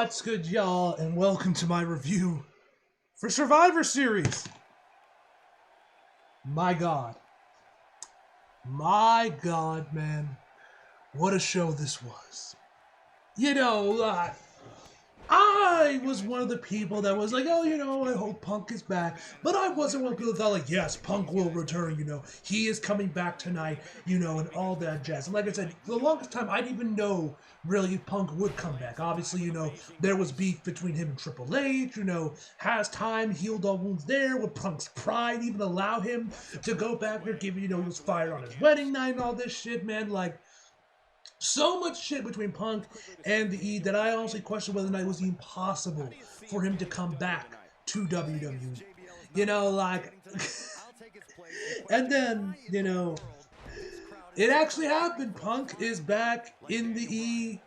What's good, y'all, and welcome to my review for Survivor Series. My God, man, what a show this was. I was one of the people that was like, I hope Punk is back. But I wasn't one of the people that thought, like, yes, Punk will return, he is coming back tonight, and all that jazz. And like I said, for the longest time, I didn't even know, really, if Punk would come back. Obviously, there was beef between him and Triple H, has time healed all wounds there? Would Punk's pride even allow him to go back there, given, he was fired on his wedding night and all this shit, man? Like, so much shit between Punk and the E that I honestly question whether or not it was even possible for him to come back to WWE. And then, it actually happened. Punk is back in the E.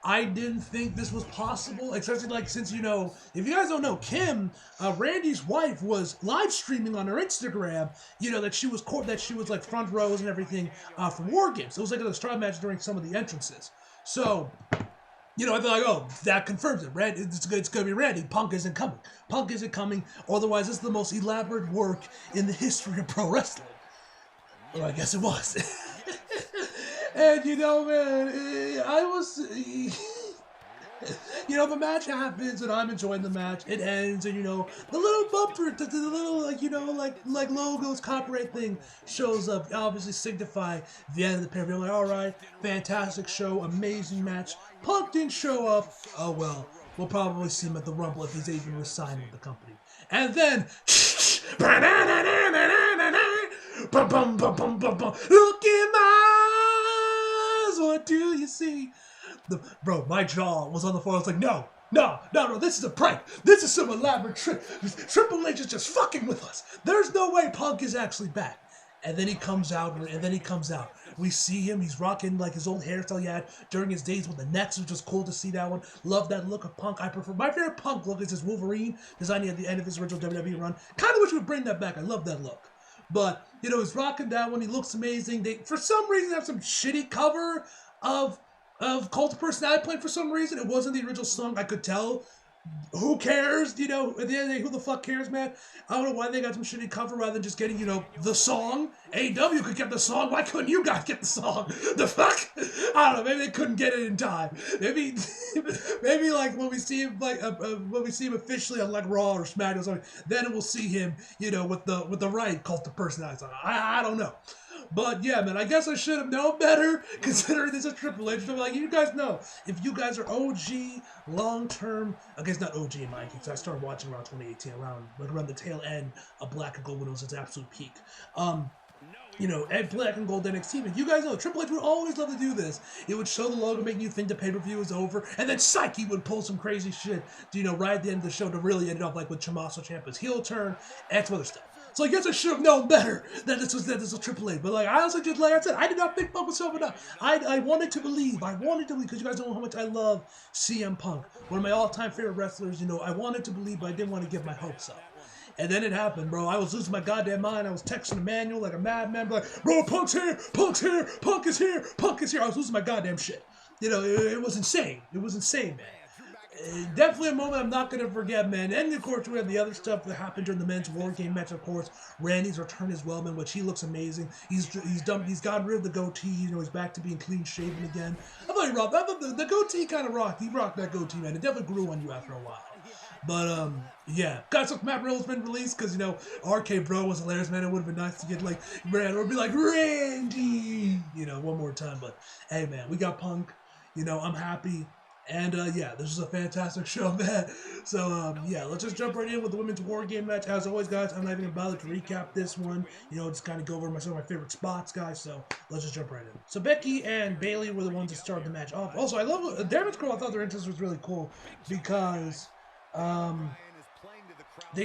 I didn't think this was possible, especially since, if you guys don't know, Kim, Randy's wife, was live streaming on her Instagram, that she was like front rows and everything for War Games. It was like a straw match during some of the entrances. So, I thought, like, that confirms it. Randy, it's going to be Randy. Punk isn't coming. Punk isn't coming. Otherwise, it's the most elaborate work in the history of pro wrestling. Well, I guess it was. And, man, I was, the match happens, and I'm enjoying the match. It ends, and, the little bumper, the little, like logos, copyright thing shows up, obviously signify the end of the pay-per-view. I'm like, all right, fantastic show, amazing match. Punk didn't show up. Oh, well, we'll probably see him at the Rumble if he's even re-signed with the company. And then, look in my eyes, what do you see? Bro, my jaw was on the floor. I was like, no, this is a prank. This is some elaborate trick. Triple H is just fucking with us. There's no way Punk is actually back. And then he comes out, We see him, he's rocking like his old hairstyle he had during his days with the Nets, which was cool to see that one. Love that look of Punk. My favorite Punk look is his Wolverine design at the end of his original WWE run. Kind of wish we would bring that back. I love that look. But, he's rocking that one. He looks amazing. They, for some reason, have some shitty cover of Cult of Personality playing for some reason. It wasn't the original song. I could tell. Who cares? At the end of the day, who the fuck cares, man? I don't know why they got some shitty cover rather than just getting, the song. AEW could get the song. Why couldn't you guys get the song? The fuck? I don't know. Maybe they couldn't get it in time. Maybe like when we see him officially on like Raw or SmackDown or something, then we'll see him, with the right Cult of Personality song. I don't know. But yeah, man, I guess I should have known better, considering this is Triple H. So like, you guys know, if you guys are OG, long-term, I guess not OG in my case, I started watching around 2018, around the tail end of Black and Gold when it was its absolute peak. At Black and Gold NXT, but you guys know, Triple H would always love to do this. It would show the logo, making you think the pay-per-view is over, and then Psyche would pull some crazy shit, right at the end of the show to really end it off, like with Tommaso Ciampa's heel turn, and some other stuff. So I guess I should have known better that this was Triple H. But I honestly just, like I said, I did not think Punk was showing up. I wanted to believe, because you guys know how much I love CM Punk. One of my all-time favorite wrestlers, I wanted to believe, but I didn't want to give my hopes up. And then it happened, bro. I was losing my goddamn mind. I was texting Emmanuel like a madman, like, bro, Punk's here, Punk is here. I was losing my goddamn shit. It was insane. It was insane, man. Definitely a moment I'm not going to forget, man. And, of course, we have the other stuff that happened during the men's War Game match, of course. Randy's return as well, man, which he looks amazing. He's gotten rid of the goatee. He's back to being clean-shaven again. I thought he rocked. I thought the goatee kind of rocked. He rocked that goatee, man. It definitely grew on you after a while. But, yeah. Guys, look, Matt Riddle's been released because, RK Bro was hilarious, man. It would have been nice to get, like, or be like, Randy, one more time. But, hey, man, we got Punk. I'm happy. And, yeah, this is a fantastic show, man. So, yeah, let's just jump right in with the Women's War Game match. As always, guys, I'm not even going to bother to recap this one. Just kind of go over some of my favorite spots, guys. So, let's just jump right in. So, Becky and Bayley were the ones that started the match off. Also, I love Damage Girl. I thought their entrance was really cool because, they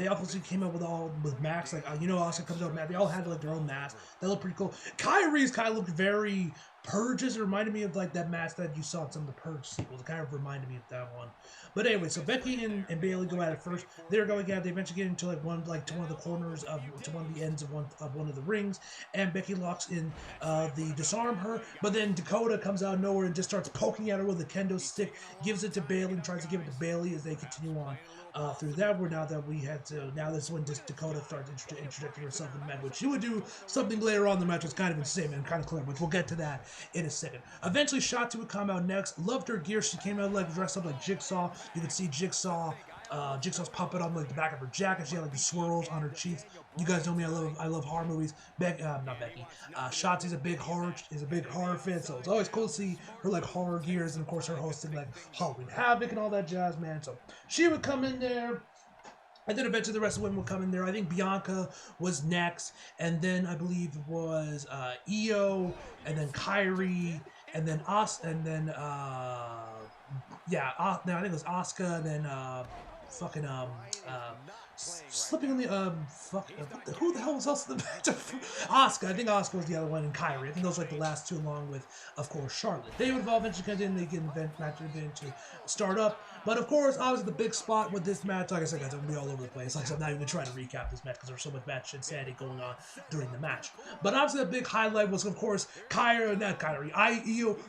obviously came up with masks. Like, Austin comes out with masks. They all had, like, their own masks. They look pretty cool. Kyrie's kind of looked very Purges. It reminded me of like that match that you saw in some of the Purge sequels. It kind of reminded me of that one. But anyway, so Becky and Bailey go at it first. They're going at it. They eventually get into to one of the corners to one of the ends of one of the rings, and Becky locks in the disarm her. But then Dakota comes out of nowhere and just starts poking at her with a kendo stick, gives it to Bailey and tries to give it to Bailey as they continue on through that. Now this is when Dakota starts interjecting herself in the match, which she would do something later on in the match. It's kind of insane and kind of clear, which we'll get to that in a second. Eventually, Shotzi would come out next. Loved her gear. She came out like dressed up like Jigsaw. You could see Jigsaw's puppet on like the back of her jacket. She had like the swirls on her cheeks. You guys know me. I love horror movies. Not Becky. Shotzi's a big horror fan, so it's always cool to see her like horror gears, and of course her hosting like Halloween Havoc and all that jazz, man. So she would come in there. And then eventually the rest of the women would come in there. I think Bianca was next, and then I believe it was Io, and then Kyrie, and then I think it was Asuka, and then slipping on the who the hell was else in the match? Asuka. I think Asuka was the other one, and Kyrie. I think those were like the last two, along with, of course, Charlotte. They would all eventually come in. They get match to start up. But of course, obviously the big spot with this match, like I said, guys, I'm gonna be all over the place. Like I said, I'm not even trying to recap this match because there's so much match insanity going on during the match. But obviously the big highlight was, of course, Io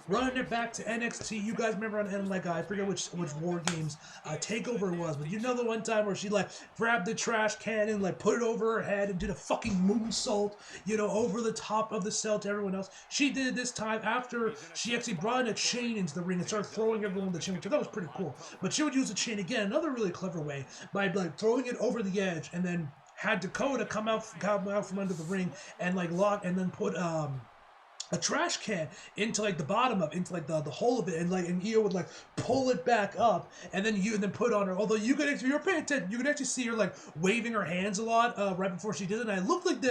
running it back to NXT. You guys remember on like I forget which War Games takeover it was, but you know the one time where she like grabbed the trash can and like put it over her head and did a fucking moonsault, over the top of the cell to everyone else. She did it this time after she actually brought in a chain into the ring and started throwing everyone the chain, which I thought was pretty cool. But she would use the chain again, another really clever way, by like throwing it over the edge, and then had Dakota come out from under the ring and like lock, and then put a trash can into like the bottom of into like the hole of it, and Io would like pull it back up, and then put on her. Although you could, if you were paying attention, you could actually see her like waving her hands a lot right before she did it. And I looked like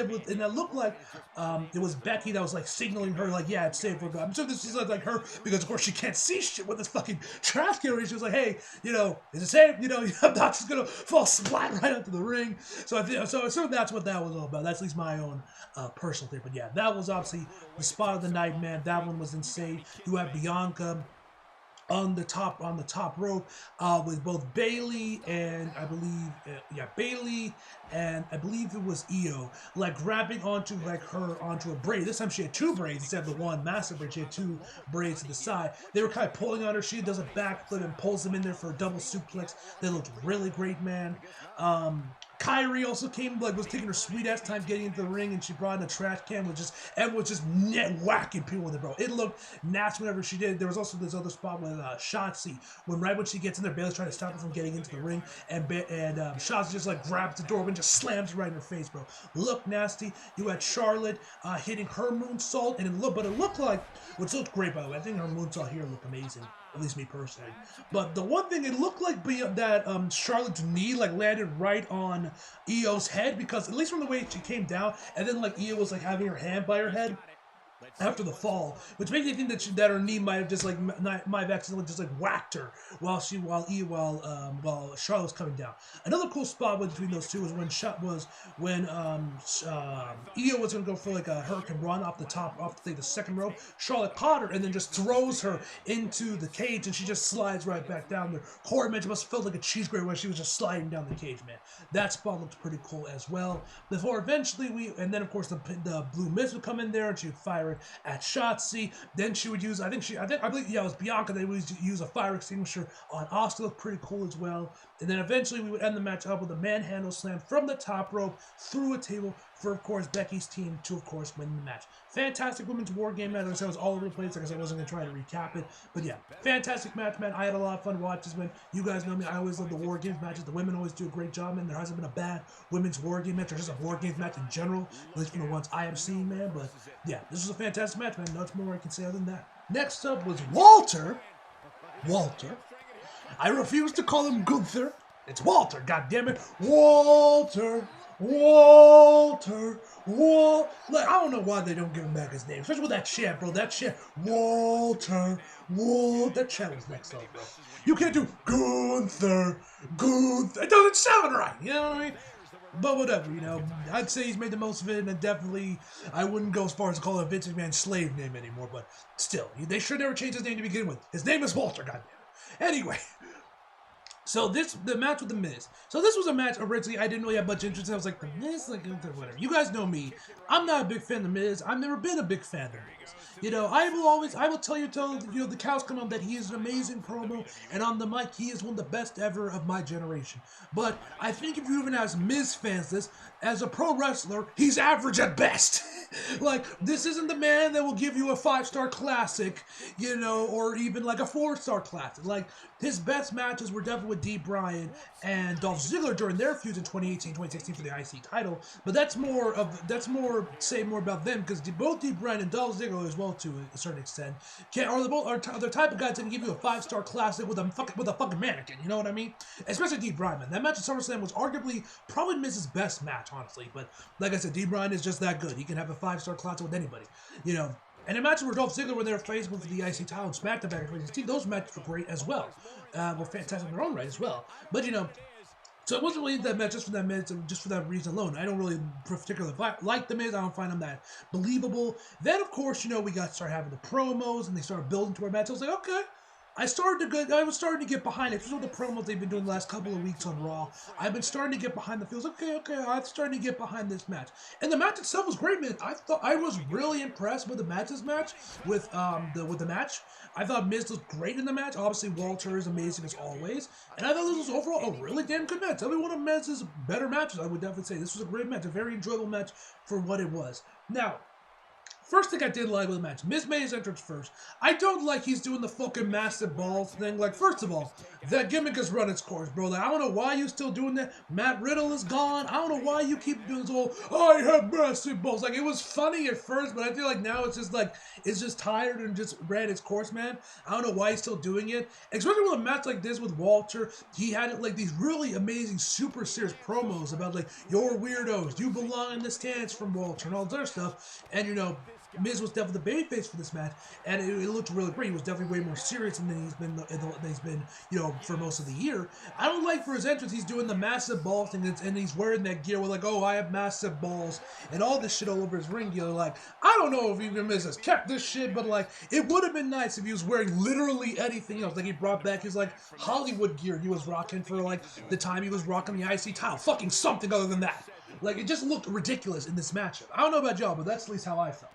it was Becky that was like signaling her like, yeah, it's safe for God. I'm sure this is like her, because of course she can't see shit with this fucking trash can. She was like, hey, is it safe? I'm not just gonna fall splat right onto the ring. So I assume that's what that was all about. That's at least my own personal thing. But yeah, that was obviously the spot of the night, man. That one was insane. You have Bianca on the top rope with both Bailey and I believe it was Io, like grabbing onto a braid. This time she had two braids instead of the one massive braid. She had two braids to the side. They were kind of pulling on her. She does a backflip and pulls them in there for a double suplex. They looked really great, man. Kyrie also was taking her sweet ass time getting into the ring, and she brought in a trash can was just net whacking people with it, bro. It looked nasty whenever she did. There was also this other spot with Shotzi, right when she gets in there, Bailey's trying to stop her from getting into the ring, and Shotzi just like grabs the door and just slams it right in her face, bro. Looked nasty. You had Charlotte hitting her moonsault, and it looked like, which looked great by the way. I think her moonsault here looked amazing. At least me personally. But the one thing, it looked like that Charlotte's knee like landed right on Io's head, because at least from the way she came down, and then like Io was like having her hand by her head after the fall, which makes me think that her knee might have just like might have accidentally just like whacked her while Charlotte was coming down. Another cool spot between those two was when Io was gonna go for like a hurricane run off the second rope. Charlotte caught her and then just throws her into the cage, and she just slides right back down there. Corey mentioned must have felt like a cheese grater when she was just sliding down the cage, man. That spot looked pretty cool as well. Before eventually and then of course the Blue Mist would come in there and she would fire it at Shotzi. Then she would use, I believe it was Bianca. They would use a fire extinguisher on Asuka. Looked pretty cool as well. And then eventually we would end the match up with a manhandle slam from the top rope through a table for, of course, Becky's team to, of course, win the match. Fantastic women's war game match. Like I said, it was all over the place. Like I said, I wasn't going to try to recap it. But yeah, fantastic match, man. I had a lot of fun watching this one. You guys know me. I always love the war games matches. The women always do a great job, man. There hasn't been a bad women's war game match or just a war games match in general, at least from the ones I have seen, man. But yeah, this was a fantastic match, man. Not more I can say other than that. Next up was Walter. I refuse to call him Gunther. It's Walter, goddammit. Walter. Like, I don't know why they don't give him back his name, especially with that chant, bro. That chant, Walter. That chant was next level, bro. You can't do Gunther. It doesn't sound right. You know what I mean? But whatever, you know, I'd say he's made the most of it, and definitely I wouldn't go as far as to call it a Vince McMahon slave name anymore, but still, they should never change his name to begin with. His name is Walter, goddammit. Anyway, so the match with The Miz. So this was a match originally I didn't really have much interest in. I was like, The Miz? Like, whatever. You guys know me. I'm not a big fan of The Miz. I've never been a big fan of The Miz. You know, I will tell you till the cows come home that he is an amazing promo, and on the mic, he is one of the best ever of my generation. But I think if you even ask Miz fans this, as a pro wrestler, he's average at best. Like, this isn't the man that will give you a 5-star classic, you know, or even like a 4-star classic. Like, his best matches were definitely with D. Bryan and Dolph Ziggler during their feuds in 2018, 2016 for the IC title. But that's more about them, because both D. Bryan and Dolph Ziggler as well, to a certain extent, are the type of guys that can give you a 5-star classic with a fucking mannequin. You know what I mean? Especially D. Bryan, man. That match at SummerSlam was arguably probably Miz's best match, honestly. But like I said, D. Bryan is just that good. He can have a 5-star classic with anybody. You know. And the matches where Dolph Ziggler, when they were faced with the IC title and SmackDown back in 2016, those matches were great as well. Were fantastic in their own right as well. But, you know, so it wasn't really that match just for that minute, just for that reason alone. I don't really particularly like The Miz. I don't find him that believable. Then, of course, you know, we started having the promos, and they started building to our match. I was like, okay. I was starting to get behind it. Especially with the promos they've been doing the last couple of weeks on Raw. I've been starting to get behind the feels. Okay, I'm starting to get behind this match. And the match itself was great, man. I was really impressed with the match with the match. I thought Miz looked great in the match. Obviously, Walter is amazing as always. And I thought this was overall a really damn good match. Probably one of Miz's better matches, I would definitely say. This was a great match, a very enjoyable match for what it was. Now, first thing I did like with the match, Miz made his entrance first. I don't like he's doing the fucking massive balls thing. Like, first of all, that gimmick has run its course, bro. Like, I don't know why you still doing that. Matt Riddle is gone. I don't know why you keep doing this whole, I have massive balls. Like, it was funny at first, but I feel like now it's just tired and just ran its course, man. I don't know why he's still doing it. Especially with a match like this with Walter, he had like these really amazing, super serious promos about like, you're weirdos, you belong in the stands from Walter and all this other stuff. And, you know, Miz was definitely the babyface for this match, and it looked really great. He was definitely way more serious than he's been, you know, for most of the year. I don't like for his entrance, he's doing the massive ball thing, and he's wearing that gear with like, oh, I have massive balls, and all this shit all over his ring gear. Like, I don't know if even Miz has kept this shit, but like, it would have been nice if he was wearing literally anything else. Like, he brought back his like Hollywood gear he was rocking for like the time he was rocking the IC title. Fucking something other than that. Like, it just looked ridiculous in this matchup. I don't know about y'all, but that's at least how I felt.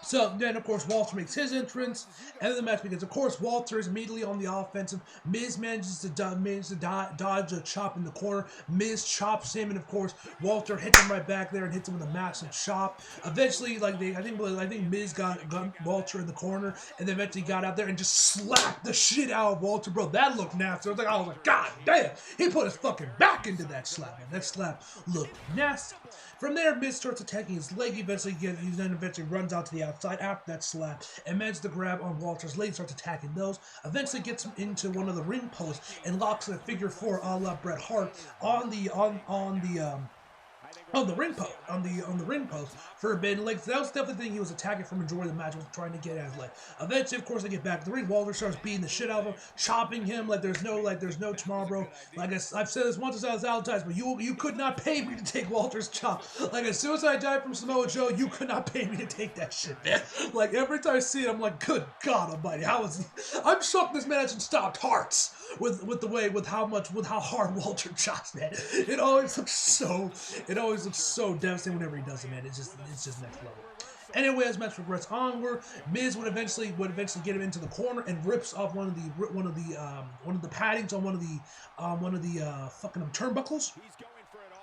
So then, of course, Walter makes his entrance, and then the match begins. Of course, Walter is immediately on the offensive. Miz manages to dodge a chop in the corner. Miz chops him, and of course, Walter hits him right back there and hits him with a massive chop. Eventually, like I think Miz got Walter in the corner, and then eventually got out there and just slapped the shit out of Walter, bro. That looked nasty. I was like, God damn, he put his fucking back into that slap, man. That slap looked nasty. From there, Miz starts attacking his leg. He then eventually runs out to the outside after that slap and manages to grab on Walter's leg, starts attacking those. Eventually gets him into one of the ring posts and locks in a figure 4 a la Bret Hart on the ring post for a bit. Like, that was definitely the thing he was attacking for majority of the match, was trying to get at his leg. Eventually, of course, they get back to the ring. Walter starts beating the shit out of him, chopping him like there's no tomorrow, bro. Like I've said this once a thousand times, but you could not pay me to take Walter's chop. Like, as soon as I died from Samoa Joe, you could not pay me to take that shit, man. Like, every time I see it, I'm like, good God Almighty, I'm shocked this man hasn't stopped Hearts with how hard Walter chops, man. It always looks so devastating whenever he does it, man. It's just next level. Anyway, as match progresses onward, Miz would eventually get him into the corner and rips off one of the paddings on one of the fucking turnbuckles.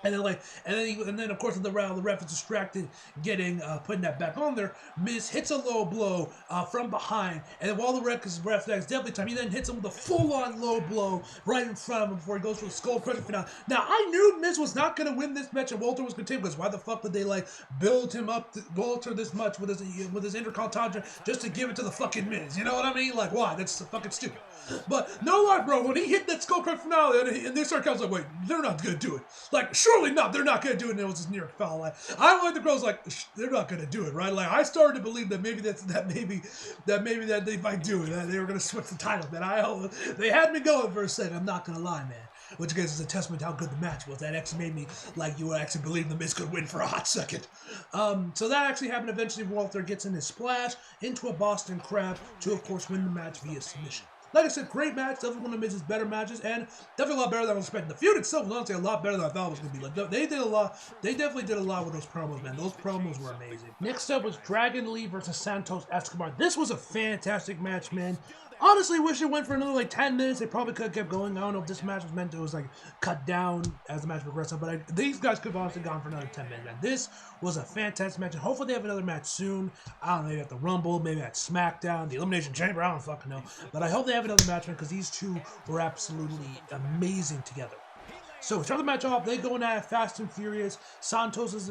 And then of course the ref is distracted, putting that back on there. Miz hits a low blow from behind, and then while the ref is definitely time, he then hits him with a full-on low blow right in front of him before he goes for the skull crushing finale. Now I knew Miz was not going to win this match, and Walter was going to take, because why the fuck would they like build him up, Walter, this much with his Intercontinental just to give it to the fucking Miz? You know what I mean? Like, why? That's fucking stupid. But no lie, bro. When he hit that skull crushing finale, and they started counting, like, wait, they're not going to do it. Like, surely not. They're not going to do it. And it was just near foul. Like, I like the girls like, they're not going to do it, right? Like, I started to believe that maybe that they might do it. That they were going to switch the title. That they had me going for a second. I'm not going to lie, man. which again is a testament to how good the match was. That actually made me like you actually believe the Miz could win for a hot second. So that actually happened. Eventually, Walter gets in his splash into a Boston Crab to, of course, win the match via submission. Like I said, great match. Definitely one of Miz's better matches, and definitely a lot better than I was expecting. The feud itself was honestly a lot better than I thought it was going to be. Like they did a lot. They definitely did a lot with those promos, man. Those promos were amazing. Next up was Dragon Lee versus Santos Escobar. This was a fantastic match, man. Honestly, wish it went for another like 10 minutes. They probably could have kept going. I don't know if this match was meant to was like cut down as the match progressed, but these guys could have honestly gone for another 10 minutes. Man, this was a fantastic match, and hopefully they have another match soon. I don't know, maybe at the Rumble, maybe at SmackDown, the Elimination Chamber. I don't fucking know, but I hope they have another match, man, because these two were absolutely amazing together. So to start the match off, they go in at fast and furious. Santos is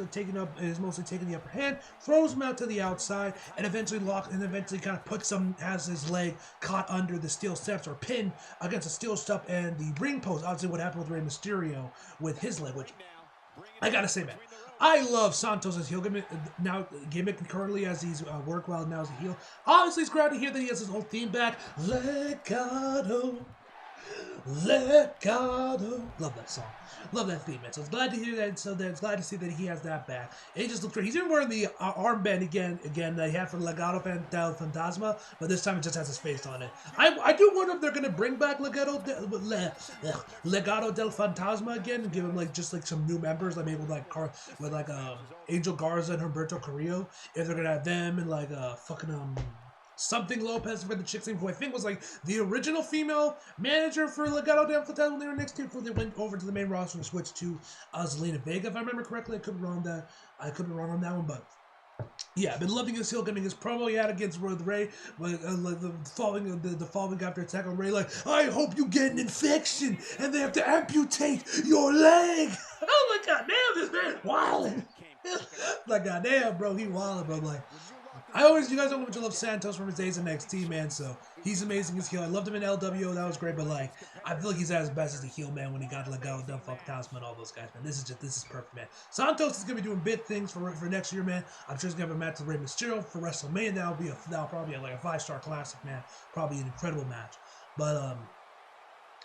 mostly taking the upper hand, throws him out to the outside, and eventually kind of puts him, has his leg caught under the steel steps or pinned against the steel step and the ring post. Obviously, what happened with Rey Mysterio with his leg, which I gotta say, man, I love Santos' heel gimmick currently as he's work while now as a heel. Obviously, it's great to hear that he has his old theme back. Legado. Legado. Love that song. Love that theme, man. So I was glad to hear that. So it's glad to see that he has that back. And he just looks great. He's even wearing the armband again that he had for Legado del Fantasma, but this time it just has his face on it. I do wonder if they're gonna bring back Legado del Fantasma again and give him like just like some new members, like maybe with Angel Garza and Humberto Carrillo. If they're gonna have them and like something Lopez for the chick's name, who I think was like the original female manager for Legado del Fantasma when they were next to, before they went over to the main roster and switched to Zelina Vega, if I remember correctly. I could be wrong on that one, but yeah, I've been loving his heel, getting his promo he had against Ray, the following after attack on Ray, like, I hope you get an infection and they have to amputate your leg. Oh my god, damn, this man wildin'. Like, goddamn, bro, he wildin', bro. Like, you guys know how much I love Santos from his days in NXT, man, so he's amazing as heel. I loved him in LWO, that was great, but like, I feel like he's at his best as a heel, man, when he got Legado del Fantasma and all those guys, man. This is perfect, man. Santos is gonna be doing big things for next year, man. I'm sure he's gonna have a match with Rey Mysterio for WrestleMania. That'll probably be like a 5-star classic, man. Probably an incredible match. But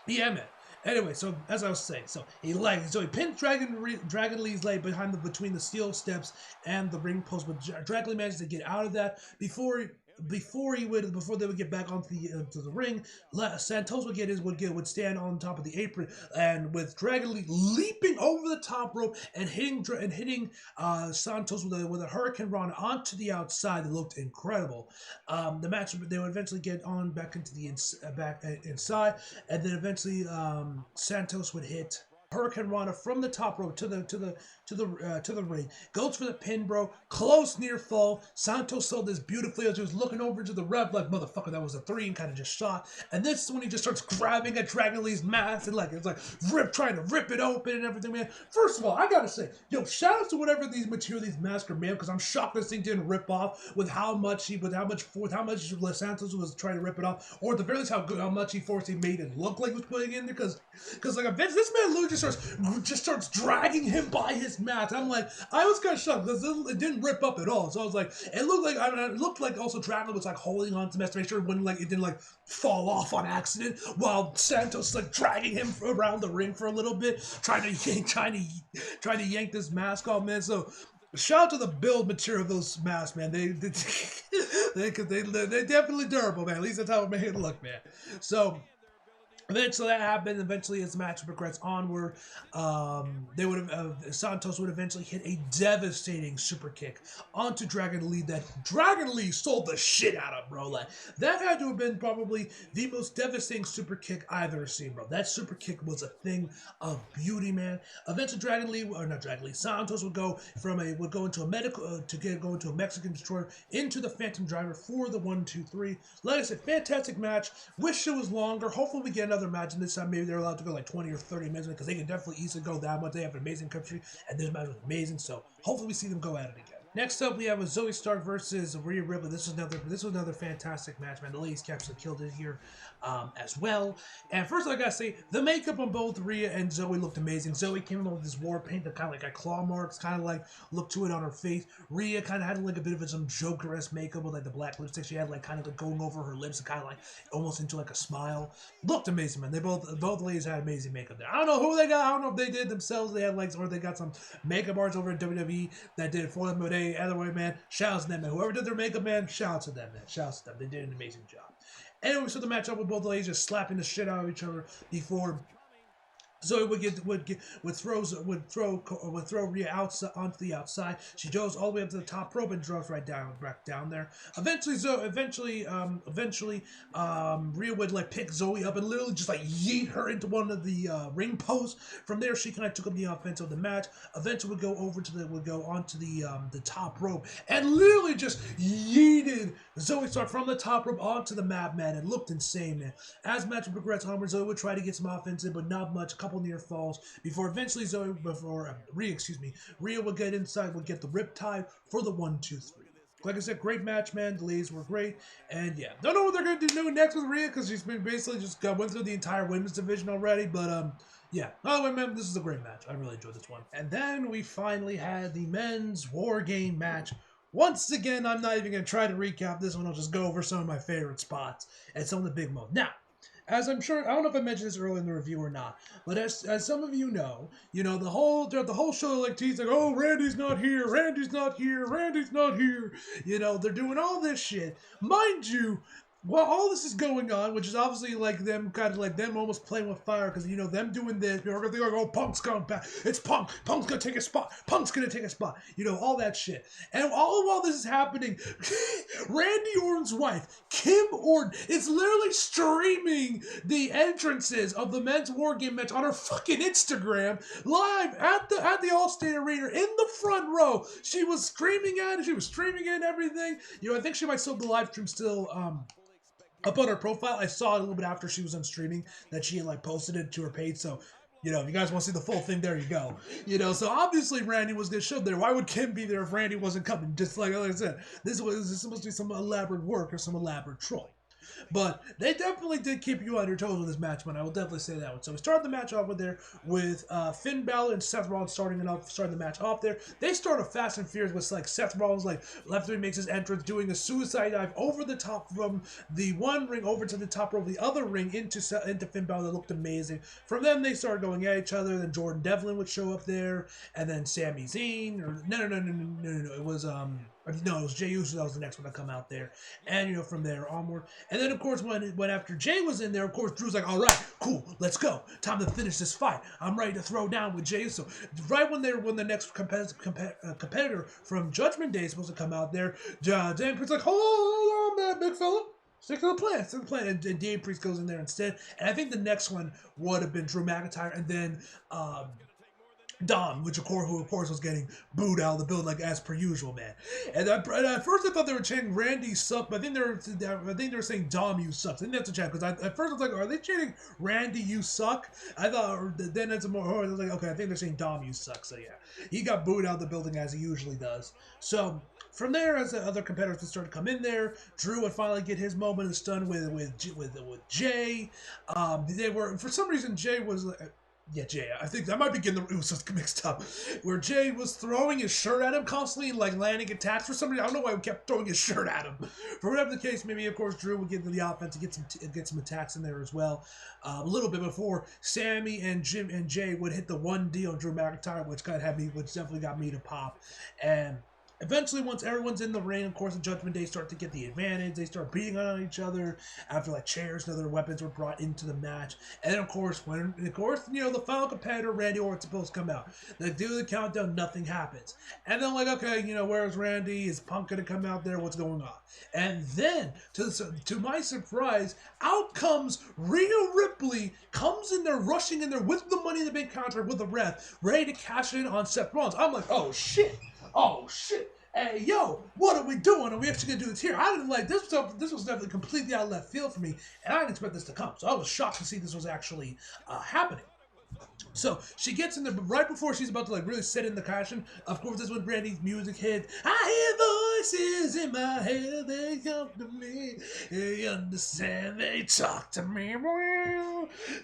yeah, man. Anyway, so as I was saying, he pinned Dragon Lee's leg between the steel steps and the ring post, but Dragon Lee managed to get out of that before they would get back onto the ring. Santos would stand on top of the apron, and with Dragon Lee leaping over the top rope and hitting Santos with a Hurricane Rana onto the outside. It looked incredible. The match, they would eventually get on back into the inside, and then eventually Santos would hit Hurricane Rana from the top rope to the ring. Goes for the pin, bro. Close near fall. Santos sold this beautifully as he was looking over to the ref like, motherfucker, that was a 3, and kind of just shot. And this is when he just starts grabbing at Dragon Lee's mask and it's like trying to rip it open and everything, man. First of all, I gotta say, yo, shout out to whatever these masks are made, because I'm shocked this thing didn't rip off with how much Santos was trying to rip it off, or at the very least how much he made it look like he was putting it in there, because like this man literally just starts dragging him by his mask. I'm like, I was kind of shocked because it didn't rip up at all. So I was like, it looked like also Dragon was like holding on to the mask to make sure it didn't fall off on accident, while Santos like dragging him around the ring for a little bit, trying to yank this mask off, man. So shout out to the build material of those masks, man. They they're definitely durable, man. At least that's how it made it look, man. So eventually that happened. Eventually, as the match progressed onward, Santos would eventually hit a devastating super kick onto Dragon Lee that Dragon Lee sold the shit out of, bro. Like, that had to have been probably the most devastating super kick I've ever seen, bro. That super kick was a thing of beauty, man. Eventually, Santos would go into a Mexican destroyer into the Phantom Driver for the 1-2-3. Like I said, fantastic match. Wish it was longer. Hopefully, we get another match, and this time maybe they're allowed to go like 20 or 30 minutes, because they can definitely easily go that much. They have an amazing chemistry, and this match was amazing, so hopefully we see them go at it again. Next up, we have a Zoe Stark versus Rhea Ripley. This was another fantastic match, man. The ladies absolutely killed it here as well. And first, I gotta say, the makeup on both Rhea and Zoe looked amazing. Zoe came in with this war paint that kind of like got claw marks, kind of like look to it on her face. Rhea kind of had like a bit of some Joker-esque makeup with like the black lipstick. She had like kind of like going over her lips and kind of like almost into like a smile. Looked amazing, man. They both ladies had amazing makeup there. I don't know who they got. I don't know if they did themselves. They had like, or they got some makeup artists over at WWE that did it for them. But either way, man, shout out to them, man. Whoever did their makeup, man, shout out to them, man. Shout out to them. They did an amazing job. Anyway, so the matchup with both ladies just slapping the shit out of each other before Zoe would throw Rhea outside onto the outside. She goes all the way up to the top rope and drops back down there. Eventually, Rhea would like pick Zoe up and literally just like yeet her into one of the ring posts. From there, she kind of took up the offense of the match. Eventually, would go onto the top rope and literally just yeeted Zoe Stark from the top rope onto the mat, man. It looked insane, man. As the match progressed onward, Zoe would try to get some offense in, but not much. A couple near falls before eventually Rhea would get inside, would get the riptide for the 1-2-3. Like I said, great match, man. The ladies were great, and yeah, don't know what they're gonna do next with Rhea because she's been basically just went through the entire women's division already. But yeah. Anyway, man, this is a great match. I really enjoyed this one. And then we finally had the men's War Game match. Once again, I'm not even gonna try to recap this one. I'll just go over some of my favorite spots and some of the big moments. Now, as I'm sure, I don't know if I mentioned this earlier in the review or not, but as some of you know, throughout the whole show, like teasing, oh, Randy's not here, Randy's not here, Randy's not here. You know, they're doing all this shit. Mind you, while all this is going on, which is obviously like them almost playing with fire, because you know them doing this, people are gonna think like, oh, Punk's coming back. It's Punk. Punk's gonna take a spot. Punk's gonna take a spot. You know, all that shit. And all while this is happening, Randy Orton's wife, Kim Orton, is literally streaming the entrances of the men's War Game match on her fucking Instagram live at the Allstate Arena in the front row. She was screaming at it. She was streaming it and everything. You know, I think she might still have the live stream still up on her profile. I saw it a little bit after she was on streaming that she had like posted it to her page. So, you know, if you guys want to see the full thing, there you go. You know, so obviously Randy was going to show there. Why would Kim be there if Randy wasn't coming? Just like I said, this is supposed to be some elaborate work or some elaborate troll. But they definitely did keep you on your toes with this match, man. I will definitely say that one. So we started the match off with Finn Balor and Seth Rollins starting the match off there. They started fast and furious with like Seth Rollins like left three makes his entrance, doing a suicide dive over the top from the one ring over to the top rope, the other ring into Finn Balor. That looked amazing. From them they started going at each other. Then Jordan Devlin would show up there, and then Sami Zayn. Or no. It was no, it was Jey Uso that was the next one to come out there. And, you know, from there onward. And then, of course, when after Jey was in there, of course, Drew's like, all right, cool, let's go. Time to finish this fight. I'm ready to throw down with Jey Uso. Right when the next competitor from Judgment Day is supposed to come out there, Dan Priest's like, hold on, man, big fella. Stick to the plan. And Damian Priest goes in there instead. And I think the next one would have been Drew McIntyre. And then Dom, who of course was getting booed out of the building like as per usual, man. And at first I thought they were chanting Randy suck, but I think they were saying Dom, you suck. I think that's a chant because at first I was like, are they chanting Randy, you suck? I thought then it's more. I was like, okay, I think they're saying Dom, you suck. So yeah, he got booed out of the building as he usually does. So from there, as the other competitors would start to come in there, Drew would finally get his moment of stun with Jay. They were, for some reason, Jay was. Yeah, Jay. I think I might be getting the Usos mixed up. Where Jay was throwing his shirt at him constantly and like landing attacks for some reason. I don't know why he kept throwing his shirt at him. For whatever the case, maybe of course Drew would get into the offense and get some attacks in there as well. A little bit before Sammy and Jim and Jay would hit the 1D on Drew McIntyre, which definitely got me to pop. And eventually, once everyone's in the ring, of course, the Judgment Day start to get the advantage. They start beating on each other after like chairs and other weapons were brought into the match. And then, of course, the final competitor, Randy Orton's supposed to come out. They do the countdown, nothing happens. And then, like, okay, where's Randy? Is Punk gonna come out there? What's going on? And then, to my surprise, out comes Rhea Ripley, comes in there, rushing in there with the Money in the Bank contract with the ref, ready to cash in on Seth Rollins. I'm like, oh shit. Hey, yo, what are we doing? Are we actually going to do this here? I didn't like this stuff. This was definitely completely out of left field for me, and I didn't expect this to come. So I was shocked to see this was actually happening. So she gets in there, but right before she's about to like really set in the passion, of course, that's when Brandy's music hit. I hear voices in my head, they come to me, they understand, they talk to me,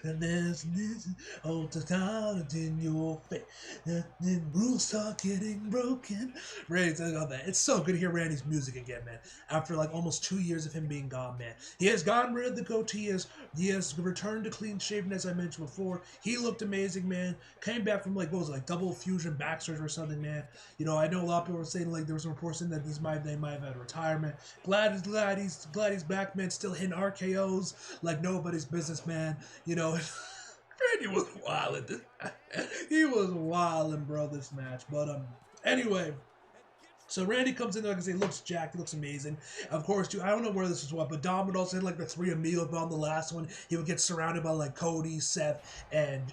and there's this all the time in your face, and then rules start getting broken. Randy's all that. It's so good to hear Randy's music again, man. After like almost 2 years of him being gone, man, he has gotten rid of the goatee. He has returned to clean shaven, as I mentioned before. He looked amazing, man. Came back from like what was it, like double fusion back surgery or something, man. You know, I know a lot of people were saying like there was some reports saying that they might have had a retirement. Glad he's back, man. Still hitting RKO's like nobody's business, man. You know. Randy was wilding. He was wilding, bro, this match. But anyway. So Randy comes in there, like I say, looks jacked, he looks amazing. Of course, dude, I don't know where this is what, but Dom would also hit like the 3 Amigo on the last one. He would get surrounded by like Cody, Seth, and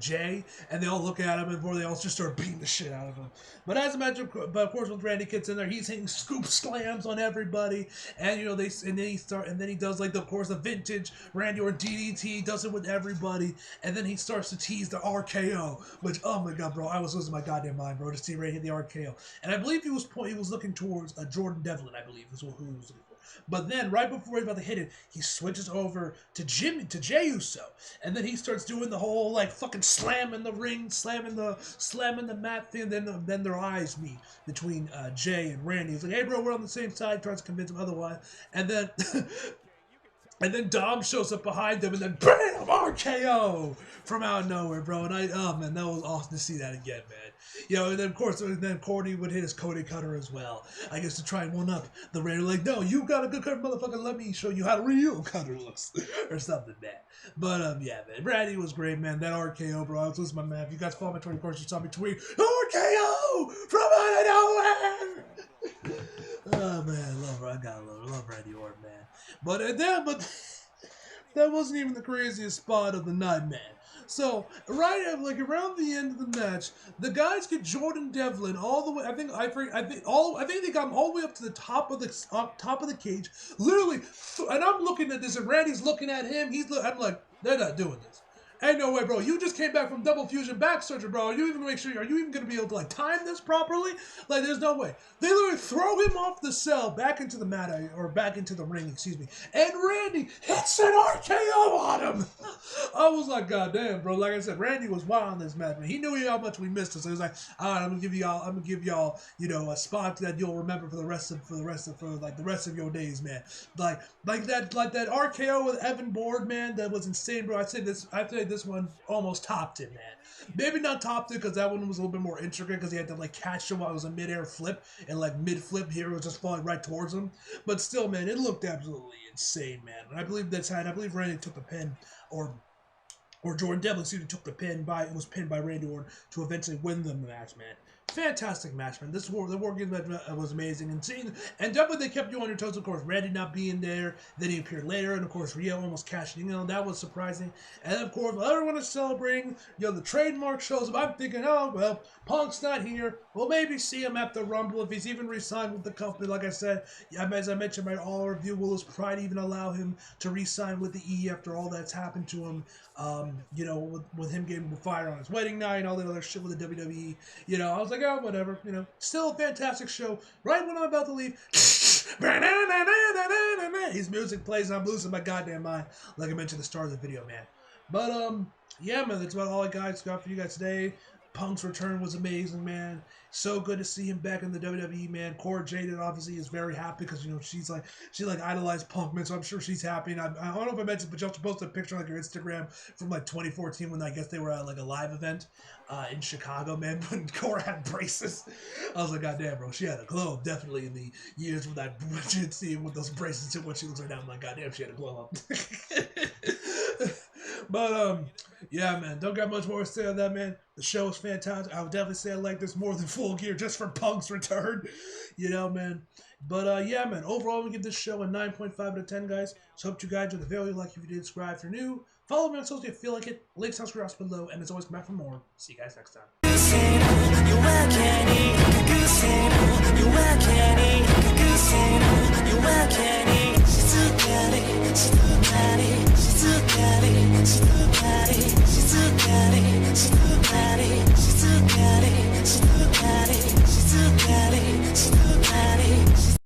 Jay, and they all look at him, and before they all just start beating the shit out of him. But as a matter of, but of course, when Randy gets in there, he's hitting scoop slams on everybody, and you know then he does like the vintage Randy Orton DDT, does it with everybody, and then he starts to tease the RKO, which oh my god, bro, I was losing my goddamn mind, bro, to see Randy hit the RKO, and I believe he was looking towards Jordan Devlin, I believe, is who he was looking for. But then, right before he's about to hit it, he switches over to Jey Uso, and then he starts doing the whole like fucking slam in the ring, slamming the mat thing. Then their eyes meet between Jay and Randy. He's like, "Hey, bro, we're on the same side." Tries to convince him otherwise, and then. And then Dom shows up behind them, and then BAM! RKO from out of nowhere, bro. And oh man, that was awesome to see that again, man. You know, and then of course, then Cody would hit his Cody cutter as well. I guess to try and one up the Randy, like, no, you got a good cutter, motherfucker. Let me show you how a real cutter looks, or something, man. But yeah, man, Randy was great, man. That RKO, bro. I was losing my man. If you guys follow my Twitter, of course, you saw me tweet RKO from out of nowhere. Oh man, I gotta love Randy Orton, man. But that wasn't even the craziest spot of the night, man. So around the end of the match, the guys get Jordan Devlin all the way. I think they got him all the way up to the top of the cage. Literally, and I'm looking at this, and Randy's looking at him. I'm like, they're not doing this. Ain't no way, bro. You just came back from double fusion back surgery, bro. Are you even gonna be able to like time this properly? Like, there's no way. They literally throw him off the cell back into the mat, or back into the ring, excuse me. And Randy hits an RKO on him. I was like, God damn, bro. Like I said, Randy was wild on this match, man. He knew how much we missed it, so he was like, all right, I'm gonna give y'all, you know, a spot that you'll remember for the rest of your days, man. Like that RKO with Evan Bourne, man. That was insane, bro. I'd say this one almost topped it, man. Maybe not topped it because that one was a little bit more intricate because he had to like catch him while it was a mid-air flip, and like mid-flip here it was just falling right towards him. But still, man, it looked absolutely insane, man. And I believe Randy took the pin, or Jordan Devlin took the pin was pinned by Randy Orton to eventually win the match, man. Fantastic match, man. The War Games match was amazing, and definitely they kept you on your toes. Of course, Randy not being there, then he appeared later, and of course Rio almost cashing in. That was surprising. And of course, while everyone is celebrating, you know, the trademark shows up. I'm thinking, oh well, Punk's not here. We'll maybe see him at the Rumble if he's even re-signed with the company. Like I said, as I mentioned, my all review, will his pride even allow him to re-sign with the E after all that's happened to him? You know, with him getting fired on his wedding night and all that other shit with the WWE. You know, I was like, oh, whatever. You know, still a fantastic show. Right when I'm about to leave, his music plays and I'm losing my goddamn mind. Like I mentioned at the start of the video, man. But yeah, man, that's about all I got for you guys today. Punk's return was amazing, man. So good to see him back in the WWE, man. Cora Jade obviously is very happy because, you know, she idolized Punk, man, so I'm sure she's happy. And I don't know if I mentioned, but you also posted a picture on like your Instagram from like 2014 when I guess they were at like a live event in Chicago, man, when Cora had braces. I was like, God damn, bro, she had a glow definitely in the years with that seeing with those braces and what she looks like now. I'm like, God damn, she had a glow up. But yeah, man, don't got much more to say on that, man. The show was fantastic. I would definitely say I like this more than Full Gear just for Punk's return, you know, man. But yeah, man, overall we give this show a 9.5 out of 10, guys. So hope you guys enjoyed the video. Like if you did, subscribe if you're new. Follow me on social if you feel like it. Links down below, and as always, come back for more. See you guys next time.